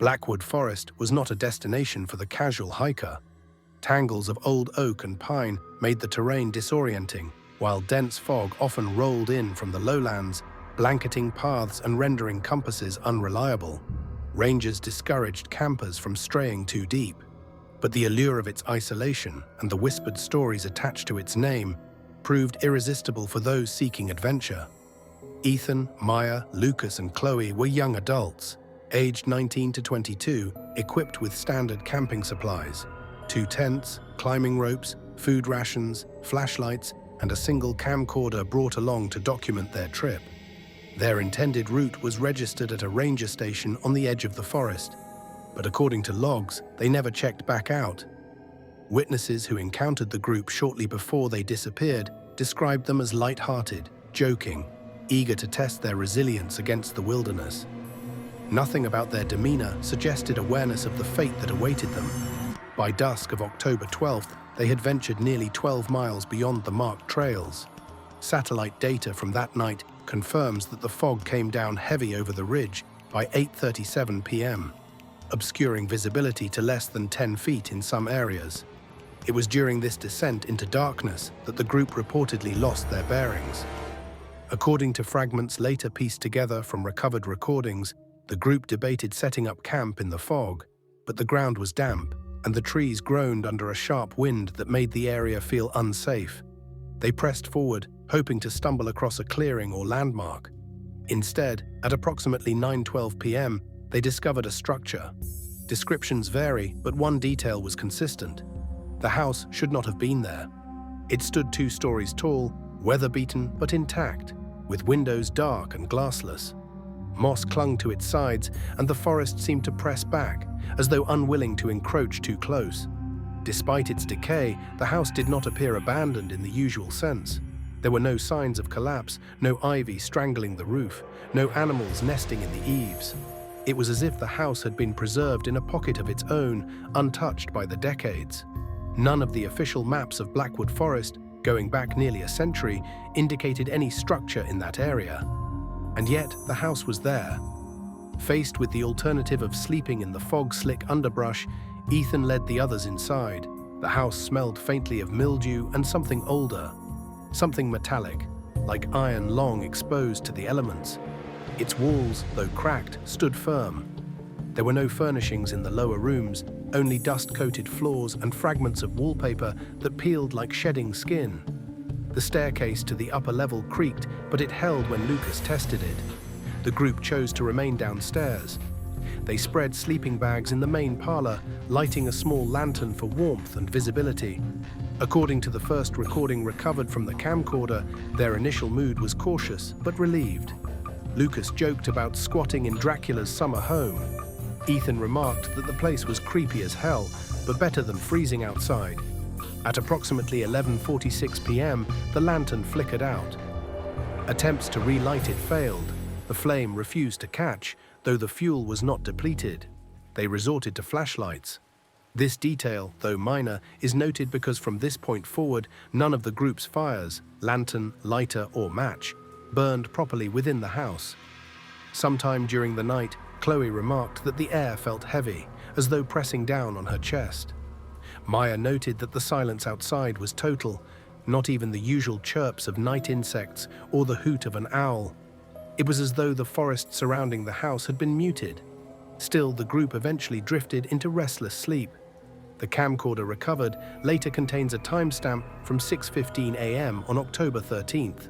Blackwood Forest was not a destination for the casual hiker. Tangles of old oak and pine made the terrain disorienting, while dense fog often rolled in from the lowlands, blanketing paths and rendering compasses unreliable. Rangers discouraged campers from straying too deep. But the allure of its isolation and the whispered stories attached to its name proved irresistible for those seeking adventure. Ethan, Maya, Lucas, and Chloe were young adults, aged 19 to 22, equipped with standard camping supplies: 2 tents, climbing ropes, food rations, flashlights, and a single camcorder brought along to document their trip. Their intended route was registered at a ranger station on the edge of the forest, but according to logs, they never checked back out. Witnesses who encountered the group shortly before they disappeared described them as light-hearted, joking, eager to test their resilience against the wilderness. Nothing about their demeanor suggested awareness of the fate that awaited them. By dusk of October 12th, they had ventured nearly 12 miles beyond the marked trails. Satellite data from that night confirms that the fog came down heavy over the ridge by 8:37 p.m., obscuring visibility to less than 10 feet in some areas. It was during this descent into darkness that the group reportedly lost their bearings. According to fragments later pieced together from recovered recordings, the group debated setting up camp in the fog, but the ground was damp, and the trees groaned under a sharp wind that made the area feel unsafe. They pressed forward, hoping to stumble across a clearing or landmark. Instead, at approximately 9:12 p.m., they discovered a structure. Descriptions vary, but one detail was consistent. The house should not have been there. It stood 2 stories tall, weather-beaten but intact, with windows dark and glassless. Moss clung to its sides, and the forest seemed to press back, as though unwilling to encroach too close. Despite its decay, the house did not appear abandoned in the usual sense. There were no signs of collapse, no ivy strangling the roof, no animals nesting in the eaves. It was as if the house had been preserved in a pocket of its own, untouched by the decades. None of the official maps of Blackwood Forest, going back nearly a century, indicated any structure in that area. And yet, the house was there. Faced with the alternative of sleeping in the fog-slick underbrush, Ethan led the others inside. The house smelled faintly of mildew and something older. Something metallic, like iron long exposed to the elements. Its walls, though cracked, stood firm. There were no furnishings in the lower rooms, only dust-coated floors and fragments of wallpaper that peeled like shedding skin. The staircase to the upper level creaked, but it held when Lucas tested it. The group chose to remain downstairs. They spread sleeping bags in the main parlor, lighting a small lantern for warmth and visibility. According to the first recording recovered from the camcorder, their initial mood was cautious but relieved. Lucas joked about squatting in Dracula's summer home. Ethan remarked that the place was creepy as hell, but better than freezing outside. At approximately 11:46 p.m., the lantern flickered out. Attempts to relight it failed. The flame refused to catch, though the fuel was not depleted. They resorted to flashlights. This detail, though minor, is noted because from this point forward, none of the group's fires, lantern, lighter, or match, burned properly within the house. Sometime during the night, Chloe remarked that the air felt heavy, as though pressing down on her chest. Maya noted that the silence outside was total, not even the usual chirps of night insects or the hoot of an owl. It was as though the forest surrounding the house had been muted. Still, the group eventually drifted into restless sleep. The camcorder recovered later contains a timestamp from 6:15 a.m. on October 13th.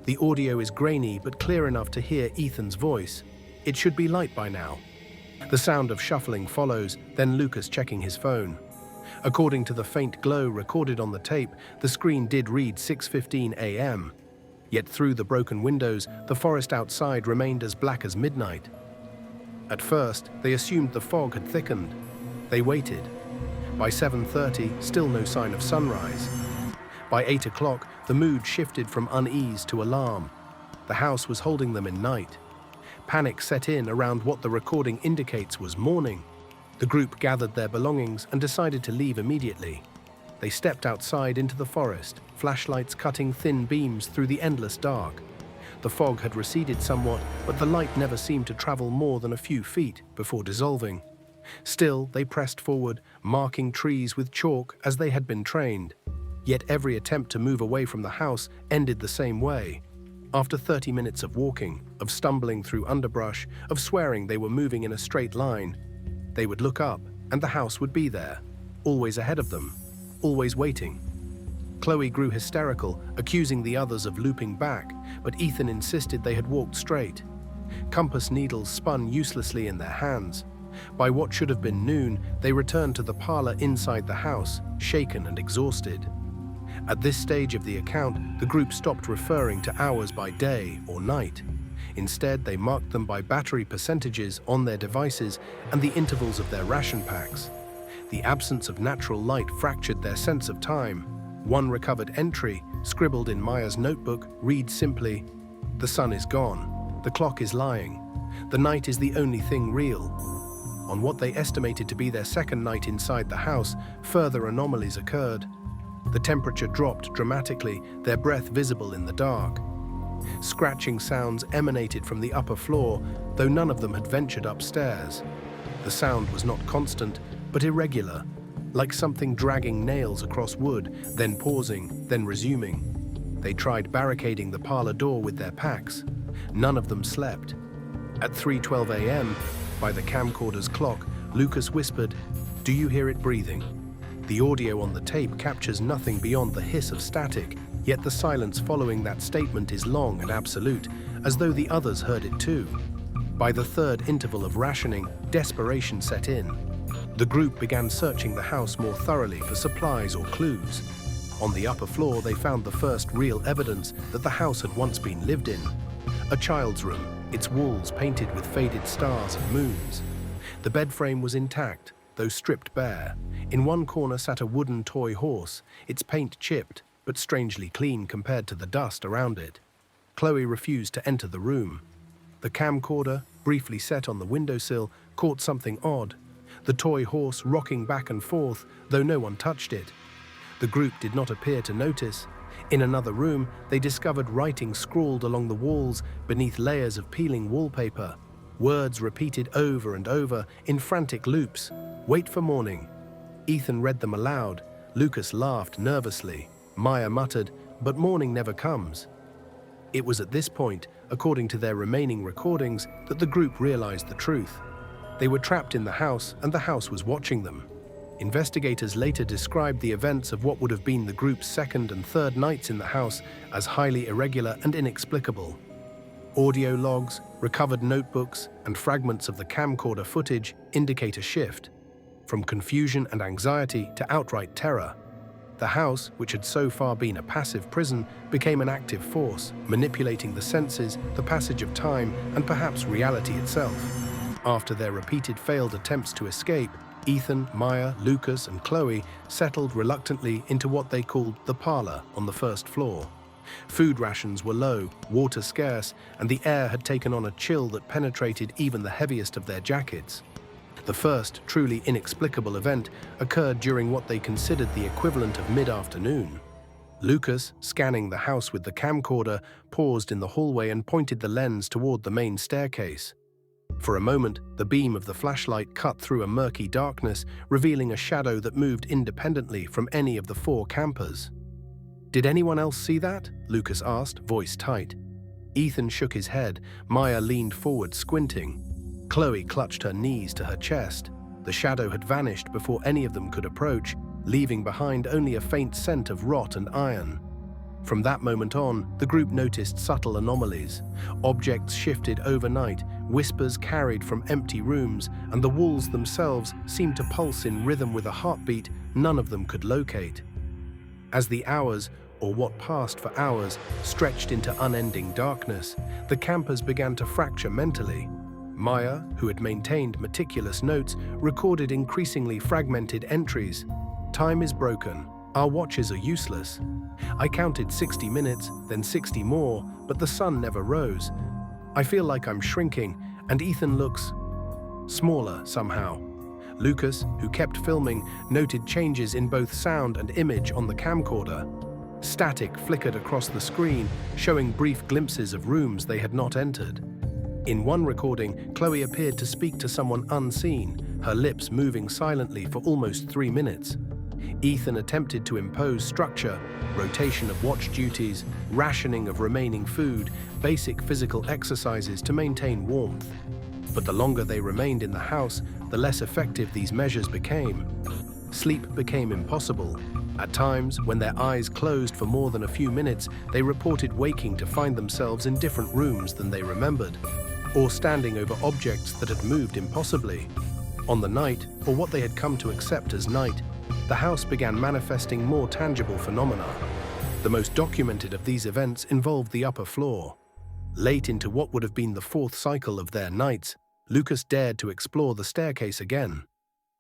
The audio is grainy but clear enough to hear Ethan's voice. It should be light by now. The sound of shuffling follows, then Lucas checking his phone. According to the faint glow recorded on the tape, the screen did read 6:15 a.m. Yet through the broken windows, the forest outside remained as black as midnight. At first, they assumed the fog had thickened. They waited. By 7:30, still no sign of sunrise. By 8 o'clock, the mood shifted from unease to alarm. The house was holding them in night. Panic set in around what the recording indicates was morning. The group gathered their belongings and decided to leave immediately. They stepped outside into the forest, flashlights cutting thin beams through the endless dark. The fog had receded somewhat, but the light never seemed to travel more than a few feet before dissolving. Still, they pressed forward, marking trees with chalk as they had been trained. Yet every attempt to move away from the house ended the same way. After 30 minutes of walking, of stumbling through underbrush, of swearing they were moving in a straight line, they would look up, and the house would be there, always ahead of them, always waiting. Chloe grew hysterical, accusing the others of looping back, but Ethan insisted they had walked straight. Compass needles spun uselessly in their hands. By what should have been noon, they returned to the parlor inside the house, shaken and exhausted. At this stage of the account, the group stopped referring to hours by day or night. Instead, they marked them by battery percentages on their devices and the intervals of their ration packs. The absence of natural light fractured their sense of time. One recovered entry, scribbled in Maya's notebook, reads simply, "The sun is gone. The clock is lying. The night is the only thing real." On what they estimated to be their second night inside the house, further anomalies occurred. The temperature dropped dramatically, their breath visible in the dark. Scratching sounds emanated from the upper floor, though none of them had ventured upstairs. The sound was not constant, but irregular, like something dragging nails across wood, then pausing, then resuming. They tried barricading the parlor door with their packs. None of them slept. At 3:12 a.m., by the camcorder's clock, Lucas whispered, "Do you hear it breathing?" The audio on the tape captures nothing beyond the hiss of static, yet the silence following that statement is long and absolute, as though the others heard it too. By the third interval of rationing, desperation set in. The group began searching the house more thoroughly for supplies or clues. On the upper floor, they found the first real evidence that the house had once been lived in. A child's room, its walls painted with faded stars and moons. The bed frame was intact, though stripped bare. In one corner sat a wooden toy horse, its paint chipped, but strangely clean compared to the dust around it. Chloe refused to enter the room. The camcorder, briefly set on the windowsill, caught something odd. The toy horse rocking back and forth, though no one touched it. The group did not appear to notice. In another room, they discovered writing scrawled along the walls beneath layers of peeling wallpaper. Words repeated over and over in frantic loops. "Wait for morning." Ethan read them aloud. Lucas laughed nervously. Maya muttered, "But morning never comes." It was at this point, according to their remaining recordings, that the group realized the truth. They were trapped in the house, and the house was watching them. Investigators later described the events of what would have been the group's second and third nights in the house as highly irregular and inexplicable. Audio logs, recovered notebooks, and fragments of the camcorder footage indicate a shift, from confusion and anxiety to outright terror. The house, which had so far been a passive prison, became an active force, manipulating the senses, the passage of time, and perhaps reality itself. After their repeated failed attempts to escape, Ethan, Maya, Lucas, and Chloe settled reluctantly into what they called the parlor on the first floor. Food rations were low, water scarce, and the air had taken on a chill that penetrated even the heaviest of their jackets. The first truly inexplicable event occurred during what they considered the equivalent of mid-afternoon. Lucas, scanning the house with the camcorder, paused in the hallway and pointed the lens toward the main staircase. For a moment, the beam of the flashlight cut through a murky darkness, revealing a shadow that moved independently from any of the four campers. "Did anyone else see that?" Lucas asked, voice tight. Ethan shook his head. Maya leaned forward, squinting. Chloe clutched her knees to her chest. The shadow had vanished before any of them could approach, leaving behind only a faint scent of rot and iron. From that moment on, the group noticed subtle anomalies. Objects shifted overnight, whispers carried from empty rooms, and the walls themselves seemed to pulse in rhythm with a heartbeat none of them could locate. As the hours, or what passed for hours, stretched into unending darkness, the campers began to fracture mentally. Maya, who had maintained meticulous notes, recorded increasingly fragmented entries. "Time is broken. Our watches are useless. I counted 60 minutes, then 60 more, but the sun never rose. I feel like I'm shrinking, and Ethan looks smaller somehow." Lucas, who kept filming, noted changes in both sound and image on the camcorder. Static flickered across the screen, showing brief glimpses of rooms they had not entered. In one recording, Chloe appeared to speak to someone unseen, her lips moving silently for almost 3 minutes. Ethan attempted to impose structure, rotation of watch duties, rationing of remaining food, basic physical exercises to maintain warmth. But the longer they remained in the house, the less effective these measures became. Sleep became impossible. At times, when their eyes closed for more than a few minutes, they reported waking to find themselves in different rooms than they remembered, or standing over objects that had moved impossibly. On the night, or what they had come to accept as night, the house began manifesting more tangible phenomena. The most documented of these events involved the upper floor. Late into what would have been the 4th cycle of their nights, Lucas dared to explore the staircase again.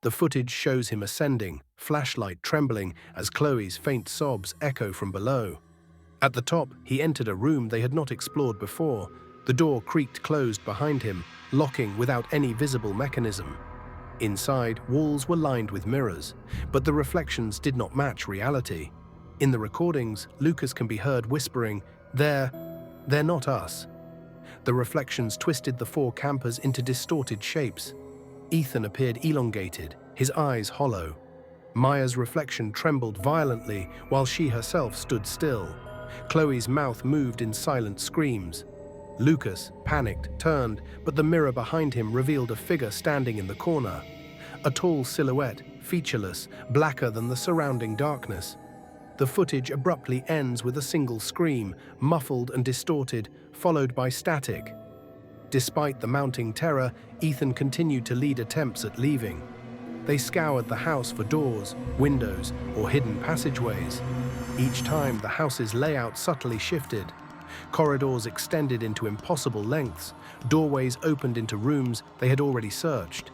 The footage shows him ascending, flashlight trembling as Chloe's faint sobs echo from below. At the top, he entered a room they had not explored before. The door creaked closed behind him, locking without any visible mechanism. Inside, walls were lined with mirrors, but the reflections did not match reality. In the recordings, Lucas can be heard whispering, they're not us." The reflections twisted the 4 campers into distorted shapes. Ethan appeared elongated, his eyes hollow. Maya's reflection trembled violently while she herself stood still. Chloe's mouth moved in silent screams. Lucas, panicked, turned, but the mirror behind him revealed a figure standing in the corner. A tall silhouette, featureless, blacker than the surrounding darkness. The footage abruptly ends with a single scream, muffled and distorted, followed by static. Despite the mounting terror, Ethan continued to lead attempts at leaving. They scoured the house for doors, windows, or hidden passageways. Each time, the house's layout subtly shifted. Corridors extended into impossible lengths. Doorways opened into rooms they had already searched.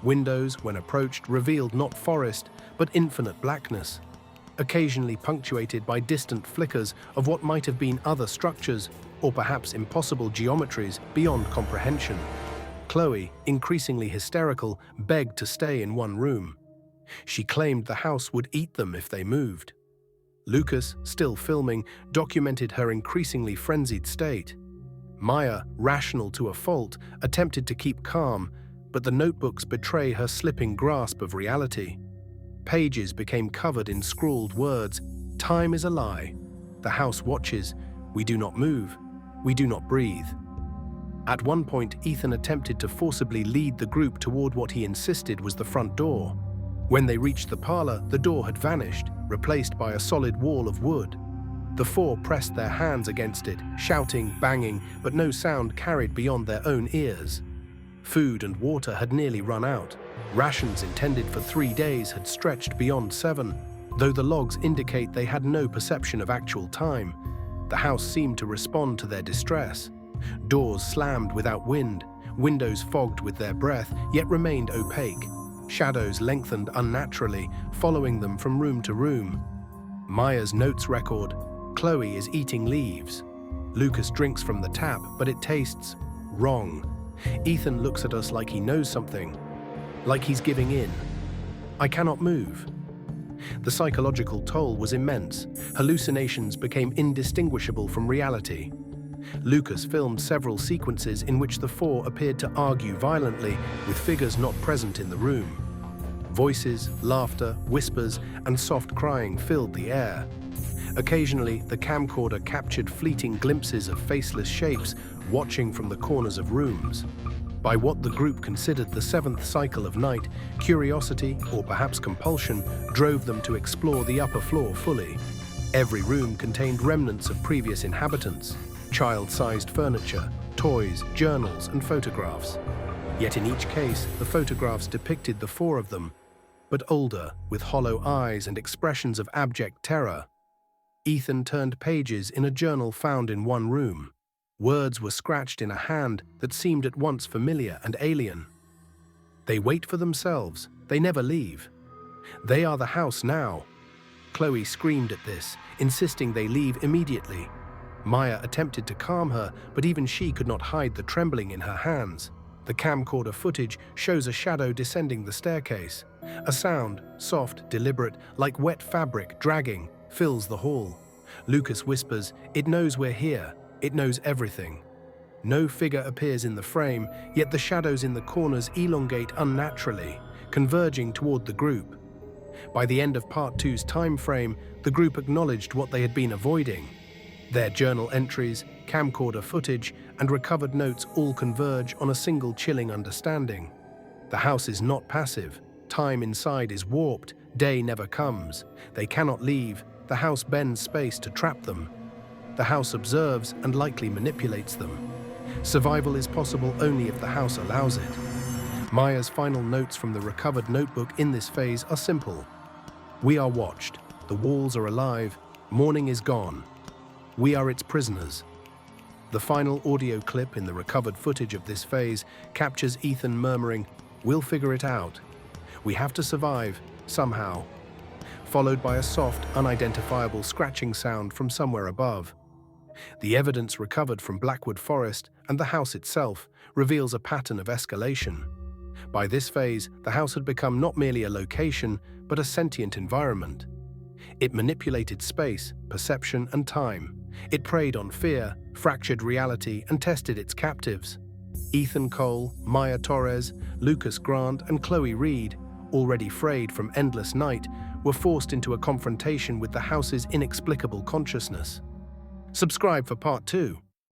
Windows, when approached, revealed not forest, but infinite blackness, occasionally punctuated by distant flickers of what might have been other structures, or perhaps impossible geometries beyond comprehension. Chloe, increasingly hysterical, begged to stay in one room. She claimed the house would eat them if they moved. Lucas, still filming, documented her increasingly frenzied state. Maya, rational to a fault, attempted to keep calm, but the notebooks betray her slipping grasp of reality. Pages became covered in scrawled words. Time is a lie. The house watches. We do not move. We do not breathe. At one point, Ethan attempted to forcibly lead the group toward what he insisted was the front door. When they reached the parlor, the door had vanished, replaced by a solid wall of wood. The 4 pressed their hands against it, shouting, banging, but no sound carried beyond their own ears. Food and water had nearly run out. Rations intended for 3 days had stretched beyond 7, though the logs indicate they had no perception of actual time. The house seemed to respond to their distress. Doors slammed without wind, windows fogged with their breath, yet remained opaque. Shadows lengthened unnaturally, following them from room to room. Maya's notes record, Chloe is eating leaves. Lucas drinks from the tap, but it tastes wrong. Ethan looks at us like he knows something, like he's giving in. I cannot move. The psychological toll was immense. Hallucinations became indistinguishable from reality. Lucas filmed several sequences in which the 4 appeared to argue violently with figures not present in the room. Voices, laughter, whispers, and soft crying filled the air. Occasionally, the camcorder captured fleeting glimpses of faceless shapes watching from the corners of rooms. By what the group considered the 7th cycle of night, curiosity, or perhaps compulsion, drove them to explore the upper floor fully. Every room contained remnants of previous inhabitants, child-sized furniture, toys, journals, and photographs. Yet in each case, the photographs depicted the 4 of them, but older, with hollow eyes and expressions of abject terror. Ethan turned pages in a journal found in one room. Words were scratched in a hand that seemed at once familiar and alien. They wait for themselves. They never leave. They are the house now. Chloe screamed at this, insisting they leave immediately. Maya attempted to calm her, but even she could not hide the trembling in her hands. The camcorder footage shows a shadow descending the staircase. A sound, soft, deliberate, like wet fabric dragging, fills the hall. Lucas whispers, "It knows we're here. It knows everything." No figure appears in the frame, yet the shadows in the corners elongate unnaturally, converging toward the group. By the end of Part 2's time frame, the group acknowledged what they had been avoiding. Their journal entries, camcorder footage, and recovered notes all converge on a single chilling understanding. The house is not passive. Time inside is warped. Day never comes. They cannot leave. The house bends space to trap them. The house observes and likely manipulates them. Survival is possible only if the house allows it. Maya's final notes from the recovered notebook in this phase are simple. We are watched. The walls are alive. Morning is gone. We are its prisoners. The final audio clip in the recovered footage of this phase captures Ethan murmuring, "We'll figure it out. We have to survive, somehow," followed by a soft, unidentifiable scratching sound from somewhere above. The evidence recovered from Blackwood Forest and the house itself reveals a pattern of escalation. By this phase, the house had become not merely a location, but a sentient environment. It manipulated space, perception, and time. It preyed on fear, fractured reality, and tested its captives. Ethan Cole, Maya Torres, Lucas Grant, and Chloe Reed, already frayed from endless night, were forced into a confrontation with the house's inexplicable consciousness. Subscribe for Part 2.